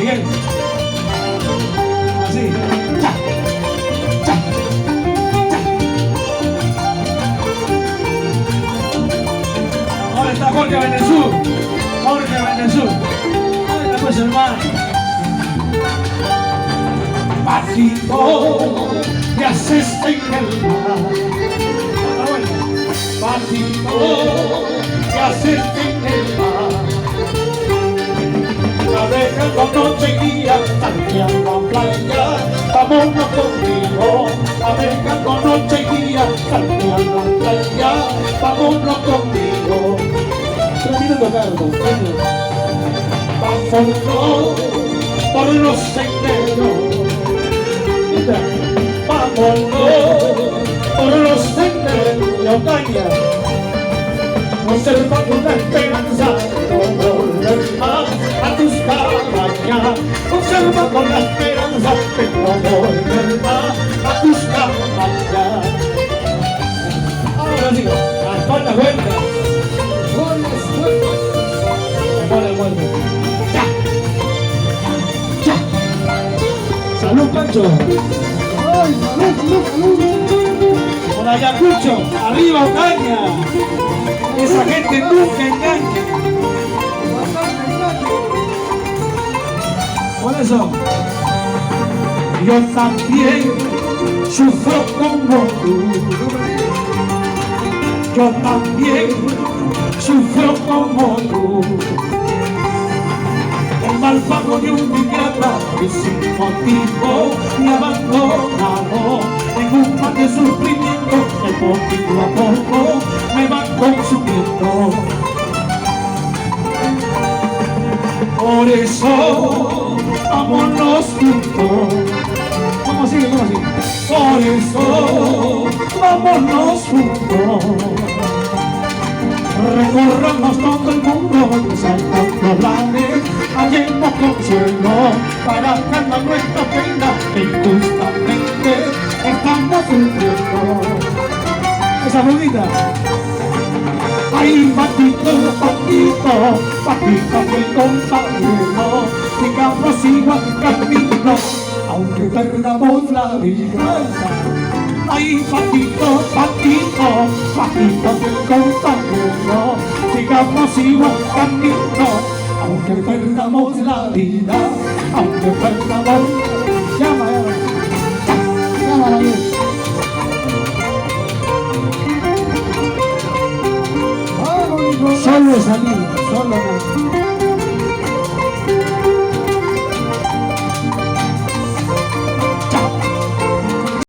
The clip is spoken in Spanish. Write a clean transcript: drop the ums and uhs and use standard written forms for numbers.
Miguel. Así. Ya. Ya. Ya. Ahora está Jorge Benezú. Jorge Benezú. Ahora está pues hermano. Patito, ¿qué haces en el mar? Otra vuelta. Patito, ¿qué haces en el mar? Navegando noche y día, salteando a playa, vámonos conmigo. Navegando noche y día, salteando a playa, vámonos conmigo. 3 minutos, Carlos, 3 minutos. Vámonos por los senderos. Vámonos por los senderos de Ocaña, conservando la esperanza de no volver más a tus cabañas, conservando la esperanza de no volver más a tus cabañas. Ahora sí, la espalda vuelta. Vuelve. Ya. Ya. Salud, Pancho. ¡Ay, salud! Por Ayacucho, arriba Ocaña. Esa gente nunca engaña. Por eso, yo también sufro como tú. Yo también sufro como tú. El malvado de un idiota que sin motivo me abandonado en un mar de sufrimiento que poquito a poco me va consumiendo. Por eso vámonos juntos. ¿Cómo sigue? ¿Cómo sigue? Por eso vámonos juntos. Recorramos todo el mundo, saltando planes, hallemos consuelo para calmar nuestra pena que injustamente estamos sufriendo. Esa bonita. Ay, Patito, Patito, Patito, mi compañero, sigamos igual camino, aunque perdamos la vida. Ay, Patito, Patito, Patito, mi compañero, sigamos igual camino, aunque perdamos la vida, aunque perdamos. Llama. Solo salir, solo.